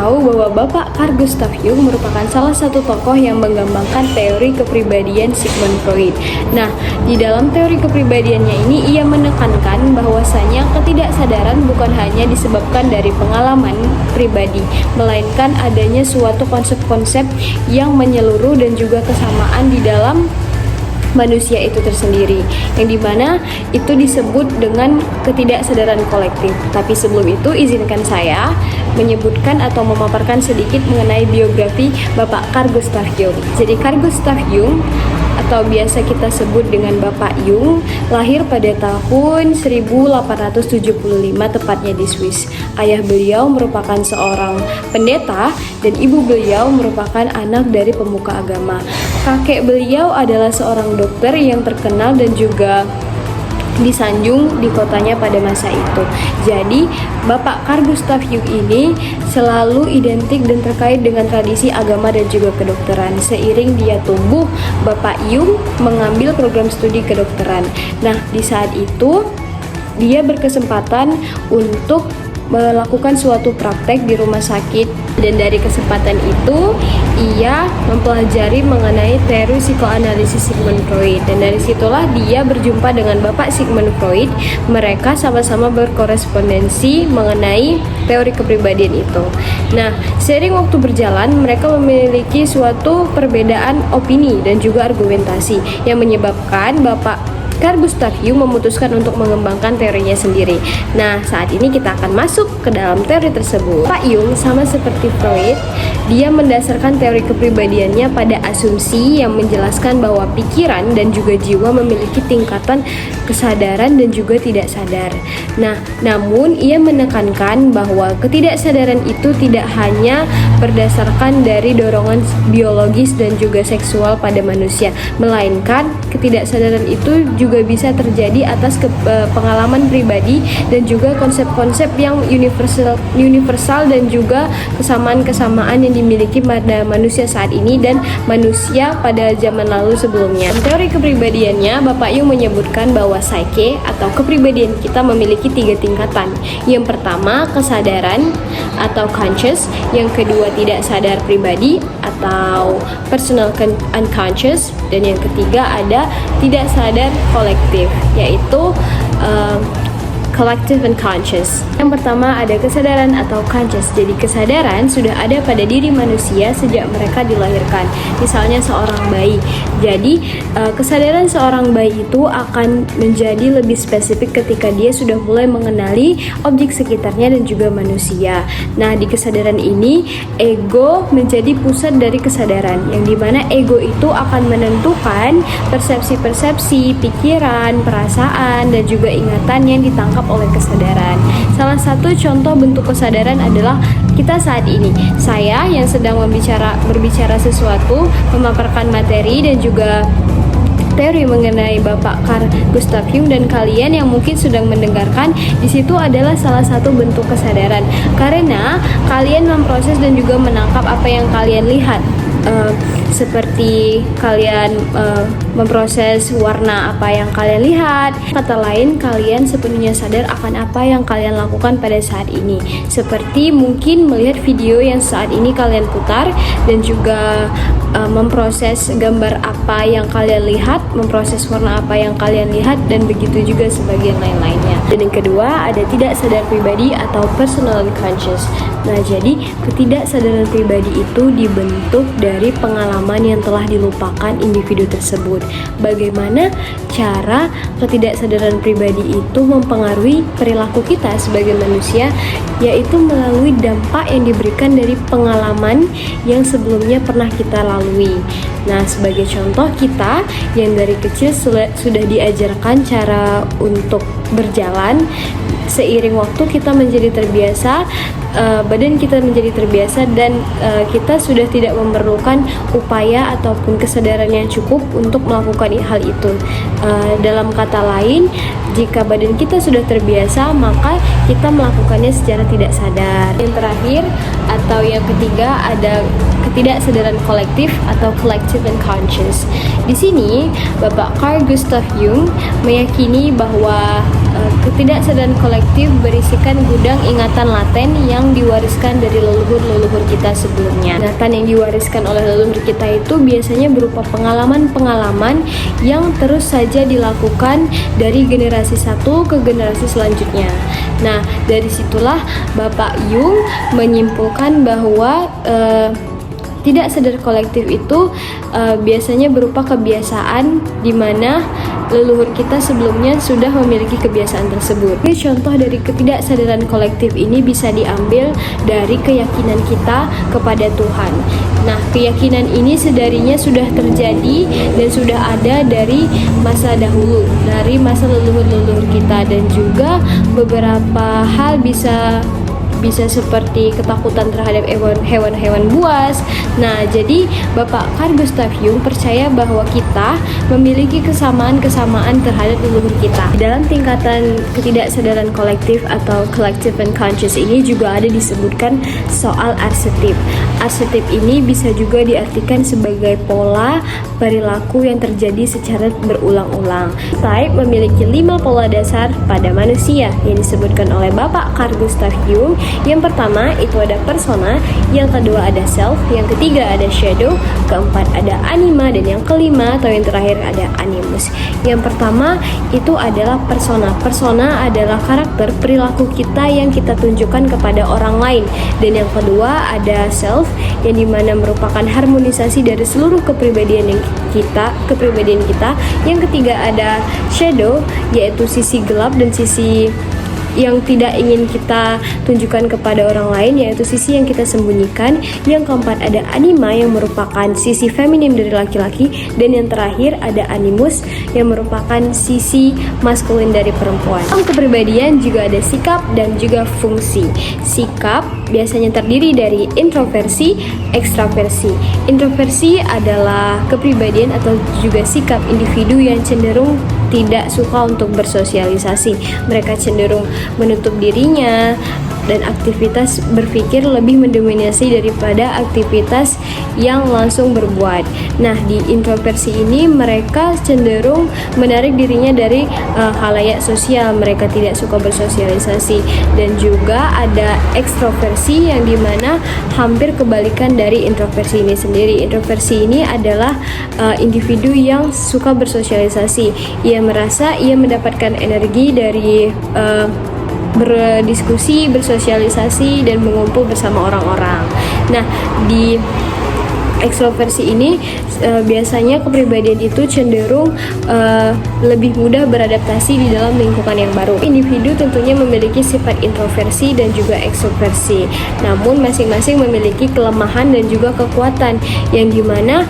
tahu bahwa Bapak Carl Gustav Jung merupakan salah satu tokoh yang mengembangkan teori kepribadian Sigmund Freud. Nah, di dalam teori kepribadiannya ini ia menekankan bahwasanya ketidaksadaran bukan hanya disebabkan dari pengalaman pribadi, melainkan adanya suatu konsep-konsep yang menyeluruh dan juga kesamaan di dalam manusia itu tersendiri, yang dimana itu disebut dengan ketidaksadaran kolektif. Tapi sebelum itu izinkan saya menyebutkan atau memaparkan sedikit mengenai biografi Bapak Carl Gustav Jung. Jadi Carl Gustav Jung atau biasa kita sebut dengan Bapak Jung lahir pada tahun 1875 tepatnya di Swiss. Ayah beliau merupakan seorang pendeta dan ibu beliau merupakan anak dari pemuka agama. Kakek beliau adalah seorang dokter yang terkenal dan juga disanjung di kotanya pada masa itu. Jadi Bapak Carl Gustav Jung ini selalu identik dan terkait dengan tradisi agama dan juga kedokteran. Seiring dia tumbuh, Bapak Jung mengambil program studi kedokteran. Nah, di saat itu dia berkesempatan untuk melakukan suatu praktek di rumah sakit, dan dari kesempatan itu ia mempelajari mengenai teori psikoanalisis Sigmund Freud, dan dari situlah dia berjumpa dengan Bapak Sigmund Freud. Mereka sama-sama berkorespondensi mengenai teori kepribadian itu. Nah, seiring waktu berjalan mereka memiliki suatu perbedaan opini dan juga argumentasi yang menyebabkan Bapak Carl Gustav Jung memutuskan untuk mengembangkan teorinya sendiri. Nah, saat ini kita akan masuk ke dalam teori tersebut. Pak Jung sama seperti Freud, dia mendasarkan teori kepribadiannya pada asumsi yang menjelaskan bahwa pikiran dan juga jiwa memiliki tingkatan kesadaran dan juga tidak sadar. Nah, namun ia menekankan bahwa ketidaksadaran itu tidak hanya berdasarkan dari dorongan biologis dan juga seksual pada manusia, melainkan ketidaksadaran itu juga bisa terjadi atas pengalaman pribadi dan juga konsep-konsep yang universal dan juga kesamaan-kesamaan yang dimiliki pada manusia saat ini dan manusia pada zaman lalu sebelumnya. Teori kepribadiannya, Bapak Jung menyebutkan bahwa psyche atau kepribadian kita memiliki 3 tingkatan. Yang pertama, kesadaran atau conscious. Yang kedua, tidak sadar pribadi atau personal unconscious. Dan yang ketiga ada tidak sadar kolektif, yaitu collective unconscious. Yang pertama ada kesadaran atau conscious. Jadi kesadaran sudah ada pada diri manusia sejak mereka dilahirkan. Misalnya seorang bayi. Jadi kesadaran seorang bayi itu akan menjadi lebih spesifik ketika dia sudah mulai mengenali objek sekitarnya dan juga manusia. Nah, di kesadaran ini ego menjadi pusat dari kesadaran, yang dimana ego itu akan menentukan persepsi-persepsi, pikiran, perasaan, dan juga ingatan yang ditangkap oleh kesadaran. Salah satu contoh bentuk kesadaran adalah kita saat ini. Saya yang sedang berbicara sesuatu, memaparkan materi dan juga teori mengenai Bapak Carl Gustav Jung, dan kalian yang mungkin sedang mendengarkan, di situ adalah salah satu bentuk kesadaran karena kalian memproses dan juga menangkap apa yang kalian lihat. Seperti kalian memproses warna apa yang kalian lihat. Kata lain, kalian sepenuhnya sadar akan apa yang kalian lakukan pada saat ini. Seperti mungkin melihat video yang saat ini kalian putar dan juga memproses gambar apa yang kalian lihat, memproses warna apa yang kalian lihat, dan begitu juga sebagian lain-lainnya. Dan yang kedua ada tidak sadar pribadi atau personal unconscious. Nah, jadi ketidaksadaran pribadi itu dibentuk dari pengalaman yang telah dilupakan individu tersebut. Bagaimana cara ketidaksadaran pribadi itu mempengaruhi perilaku kita sebagai manusia, yaitu melalui dampak yang diberikan dari pengalaman yang sebelumnya pernah kita lalui. Nah, sebagai contoh, kita yang dari kecil sudah diajarkan cara untuk berjalan. Seiring waktu kita menjadi terbiasa, badan kita menjadi terbiasa, dan kita sudah tidak memerlukan upaya ataupun kesadaran yang cukup untuk melakukan hal itu. Dalam kata lain, jika badan kita sudah terbiasa, maka kita melakukannya secara tidak sadar. Yang terakhir atau yang ketiga ada ketidaksadaran kolektif atau collective unconscious. Di sini Bapak Carl Gustav Jung meyakini bahwa Ketidaksadaran kolektif berisikan gudang ingatan laten yang diwariskan dari leluhur-leluhur kita sebelumnya. Ingatan yang diwariskan oleh leluhur kita itu biasanya berupa pengalaman-pengalaman yang terus saja dilakukan dari generasi satu ke generasi selanjutnya. Nah, dari situlah Bapak Jung menyimpulkan bahwa tidak sadar kolektif itu biasanya berupa kebiasaan di mana leluhur kita sebelumnya sudah memiliki kebiasaan tersebut. Contoh dari ketidaksadaran kolektif ini bisa diambil dari keyakinan kita kepada Tuhan. Nah, keyakinan ini sedarinya sudah terjadi dan sudah ada dari masa dahulu, dari masa leluhur-leluhur kita, dan juga beberapa hal bisa seperti ketakutan terhadap hewan-hewan buas. Nah, jadi Bapak Carl Gustav Jung percaya bahwa kita memiliki kesamaan-kesamaan terhadap leluhur kita. Dalam tingkatan ketidaksadaran kolektif atau collective unconscious ini juga ada disebutkan soal arsetip. Arsetip ini bisa juga diartikan sebagai pola perilaku yang terjadi secara berulang-ulang. Type memiliki 5 pola dasar pada manusia yang disebutkan oleh Bapak Carl Gustav Jung. Yang pertama itu ada persona, yang kedua ada self, yang ketiga ada shadow, keempat ada anima, dan yang kelima atau yang terakhir ada animus. Yang pertama itu adalah persona. Persona adalah karakter perilaku kita yang kita tunjukkan kepada orang lain. Dan yang kedua ada self, yang dimana merupakan harmonisasi dari seluruh kepribadian kita. Yang ketiga ada shadow, yaitu sisi gelap dan sisi yang tidak ingin kita tunjukkan kepada orang lain, yaitu sisi yang kita sembunyikan. Yang keempat ada anima, yang merupakan sisi feminim dari laki-laki, dan yang terakhir ada animus, yang merupakan sisi maskulin dari perempuan. Dalam kepribadian juga ada sikap dan juga fungsi. Sikap biasanya terdiri dari introversi, ekstraversi. Introversi adalah kepribadian atau juga sikap individu yang cenderung tidak suka untuk bersosialisasi. Mereka cenderung menutup dirinya dan aktivitas berpikir lebih mendominasi daripada aktivitas yang langsung berbuat. Nah, di introversi ini mereka cenderung menarik dirinya dari khalayak sosial. Mereka tidak suka bersosialisasi. Dan juga ada ekstroversi yang dimana hampir kebalikan dari introversi ini sendiri. Introversi ini adalah individu yang suka bersosialisasi. Ia merasa ia mendapatkan energi dari berdiskusi, bersosialisasi, dan mengumpul bersama orang-orang. Nah, di ekstroversi ini biasanya kepribadian itu cenderung lebih mudah beradaptasi di dalam lingkungan yang baru. Individu tentunya memiliki sifat introversi dan juga ekstroversi, namun masing-masing memiliki kelemahan dan juga kekuatan, yang dimana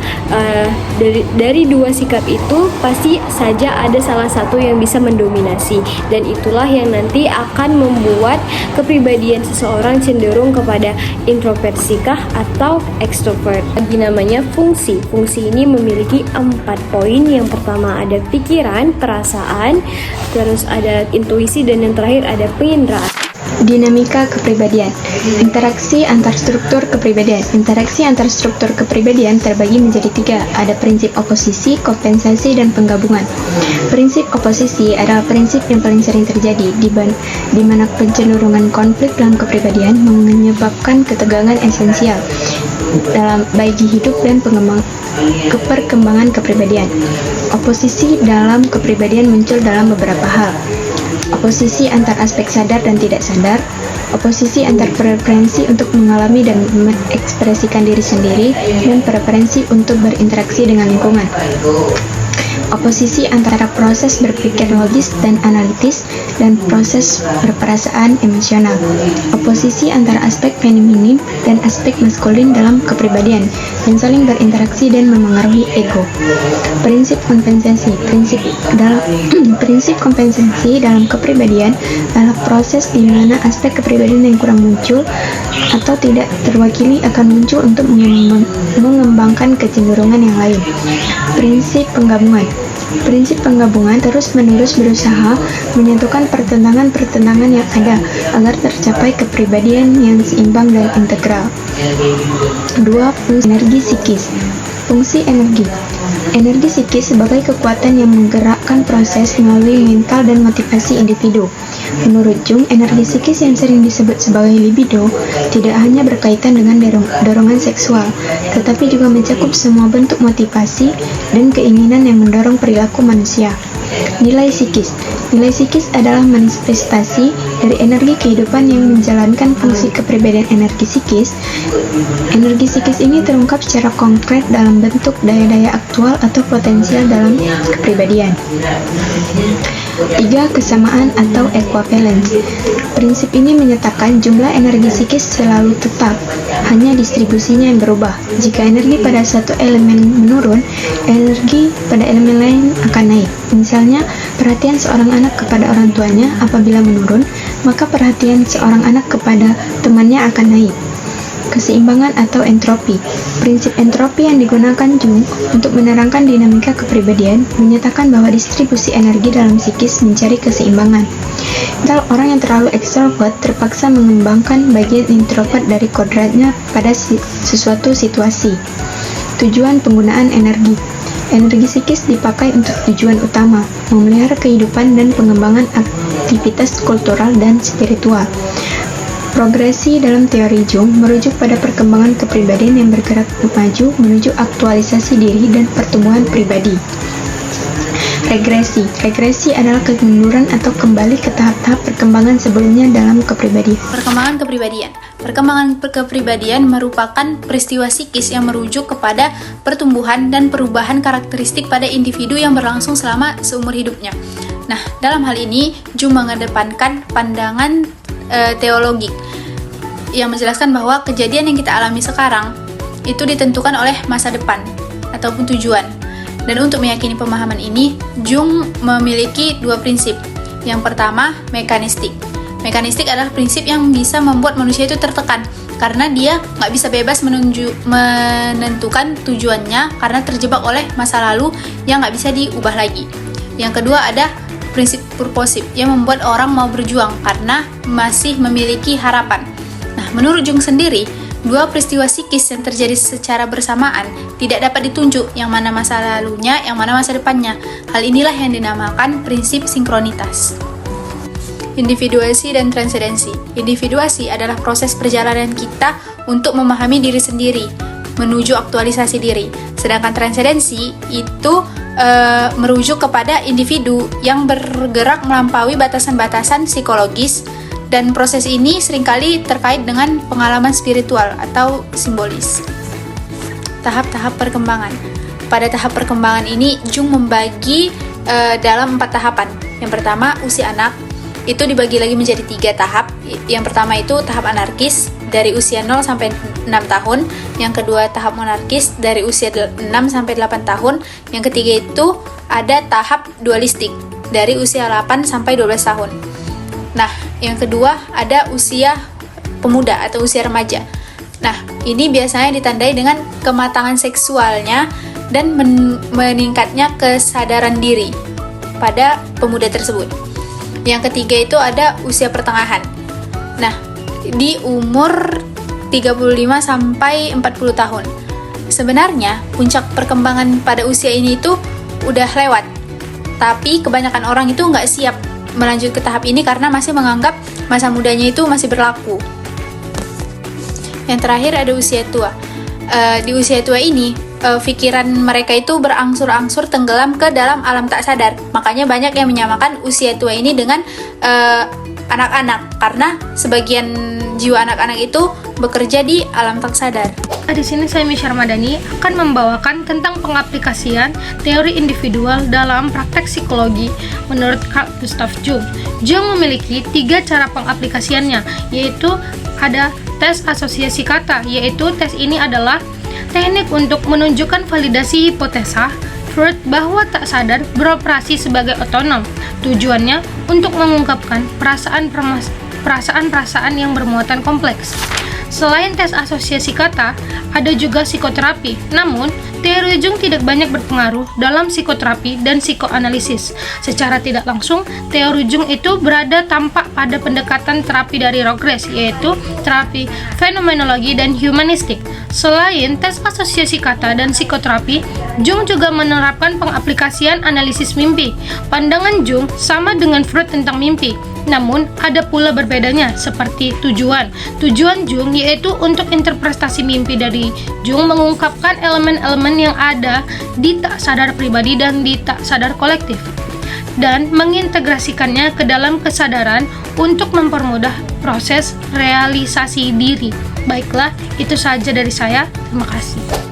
dari dua sikap itu pasti saja ada salah satu yang bisa mendominasi, dan itulah yang nanti akan membuat kepribadian seseorang cenderung kepada introversikah atau ekstrovert. Namanya fungsi. Fungsi ini memiliki 4 poin. Yang pertama ada pikiran, perasaan, terus ada intuisi, dan yang terakhir ada penginderaan. Dinamika kepribadian. Interaksi antar struktur kepribadian. Interaksi antar struktur kepribadian terbagi menjadi 3. Ada prinsip oposisi, kompensasi, dan penggabungan. Prinsip oposisi adalah prinsip yang paling sering terjadi, di mana pencenderungan konflik dalam kepribadian menyebabkan ketegangan esensial dalam bagi hidup dan perkembangan kepribadian. Oposisi dalam kepribadian muncul dalam beberapa hal. Oposisi antar aspek sadar dan tidak sadar, oposisi antar preferensi untuk mengalami dan mengekspresikan diri sendiri, dan preferensi untuk berinteraksi dengan lingkungan. Oposisi antara proses berpikir logis dan analitis dan proses berperasaan emosional. Oposisi antara aspek feminim dan aspek maskulin dalam kepribadian yang saling berinteraksi dan memengaruhi ego. Prinsip kompensasi. Prinsip kompensasi dalam kepribadian adalah proses di mana aspek kepribadian yang kurang muncul atau tidak terwakili akan muncul untuk mengembangkan kecenderungan yang lain. Prinsip penggabungan. Prinsip penggabungan terus-menerus berusaha menyatukan pertentangan-pertentangan yang ada agar tercapai kepribadian yang seimbang dan integral. 2. Fungsi energi psikis. Fungsi energi. Energi psikis sebagai kekuatan yang menggerakkan proses melalui mental dan motivasi individu. Menurut Jung, energi psikis yang sering disebut sebagai libido tidak hanya berkaitan dengan dorongan seksual, tetapi juga mencakup semua bentuk motivasi dan keinginan yang mendorong perilaku manusia. Nilai psikis. Nilai psikis adalah manifestasi dari energi kehidupan yang menjalankan fungsi kepribadian energi psikis. Energi psikis ini terungkap secara konkret dalam bentuk daya-daya aktual atau potensial dalam kepribadian. 3. Kesamaan atau equivalence. Prinsip ini menyatakan jumlah energi psikis selalu tetap, hanya distribusinya yang berubah. Jika energi pada satu elemen menurun, energi pada elemen lain akan naik. Misalnya, perhatian seorang anak kepada orang tuanya apabila menurun, maka perhatian seorang anak kepada temannya akan naik. Keseimbangan atau entropi. Prinsip entropi yang digunakan Jung untuk menerangkan dinamika kepribadian menyatakan bahwa distribusi energi dalam psikis mencari keseimbangan. Misal, orang yang terlalu ekstrovert terpaksa mengembangkan bagian introvert dari kodratnya pada sesuatu situasi. Tujuan penggunaan energi. Energi psikis dipakai untuk tujuan utama, memelihara kehidupan dan pengembangan aktivitas kultural dan spiritual. Progresi dalam teori Jung merujuk pada perkembangan kepribadian yang bergerak maju menuju aktualisasi diri dan pertumbuhan pribadi. Regresi. Regresi adalah kemunduran atau kembali ke tahap-tahap perkembangan sebelumnya dalam kepribadian. Perkembangan kepribadian. Perkembangan kepribadian merupakan peristiwa psikis yang merujuk kepada pertumbuhan dan perubahan karakteristik pada individu yang berlangsung selama seumur hidupnya. Nah, dalam hal ini, Jung mengedepankan pandangan teologik yang menjelaskan bahwa kejadian yang kita alami sekarang itu ditentukan oleh masa depan ataupun tujuan. Dan untuk meyakini pemahaman ini, Jung memiliki dua prinsip. Yang pertama, mekanistik. Mekanistik adalah prinsip yang bisa membuat manusia itu tertekan karena dia nggak bisa bebas menentukan tujuannya karena terjebak oleh masa lalu yang nggak bisa diubah lagi. Yang kedua ada prinsip purposif yang membuat orang mau berjuang karena masih memiliki harapan. Nah, menurut Jung sendiri, dua peristiwa psikis yang terjadi secara bersamaan tidak dapat ditunjuk yang mana masa lalunya, yang mana masa depannya. Hal inilah yang dinamakan prinsip sinkronitas. Individuasi dan transendensi. Individuasi adalah proses perjalanan kita untuk memahami diri sendiri, menuju aktualisasi diri. Sedangkan transendensi itu merujuk kepada individu yang bergerak melampaui batasan-batasan psikologis, dan proses ini seringkali terkait dengan pengalaman spiritual atau simbolis. Tahap-tahap perkembangan. Pada tahap perkembangan ini, Jung membagi dalam 4 tahapan. Yang pertama, usia anak. Itu dibagi lagi menjadi 3 tahap. Yang pertama itu tahap anarkis dari usia 0 sampai 6 tahun. Yang kedua tahap monarkis dari usia 6 sampai 8 tahun. Yang ketiga itu ada tahap dualistik dari usia 8 sampai 12 tahun. Nah, yang kedua ada usia pemuda atau usia remaja. Nah, ini biasanya ditandai dengan kematangan seksualnya dan meningkatnya kesadaran diri pada pemuda tersebut. Yang ketiga itu ada usia pertengahan. Nah, di umur 35 sampai 40 tahun. Sebenarnya, puncak perkembangan pada usia ini itu udah lewat. Tapi kebanyakan orang itu nggak siap melanjut ke tahap ini karena masih menganggap masa mudanya itu masih berlaku. Yang terakhir ada usia tua. Di usia tua ini, pikiran mereka itu berangsur-angsur tenggelam ke dalam alam tak sadar. Makanya banyak yang menyamakan usia tua ini dengan anak-anak, karena sebagian jiwa anak-anak itu bekerja di alam tak sadar. Di sini saya Misha Ramadhani akan membawakan tentang pengaplikasian teori individual dalam praktek psikologi menurut Carl Gustav Jung. Jung memiliki 3 cara pengaplikasiannya, yaitu ada tes asosiasi kata, yaitu tes ini adalah teknik untuk menunjukkan validasi hipotesa Freud bahwa tak sadar beroperasi sebagai otonom. Tujuannya untuk mengungkapkan perasaan-perasaan yang bermuatan kompleks. Selain tes asosiasi kata, ada juga psikoterapi. Namun, teori Jung tidak banyak berpengaruh dalam psikoterapi dan psikoanalisis. Secara tidak langsung, teori Jung itu berada tampak pada pendekatan terapi dari Rogers, yaitu terapi fenomenologi dan humanistik. Selain tes asosiasi kata dan psikoterapi, Jung juga menerapkan pengaplikasian analisis mimpi. Pandangan Jung sama dengan Freud tentang mimpi, namun ada pula berbedanya, seperti tujuan. Tujuan Jung yaitu untuk interpretasi mimpi dari Jung mengungkapkan elemen-elemen yang ada di tak sadar pribadi dan di tak sadar kolektif, dan mengintegrasikannya ke dalam kesadaran untuk mempermudah proses realisasi diri. Baiklah, itu saja dari saya. Terima kasih.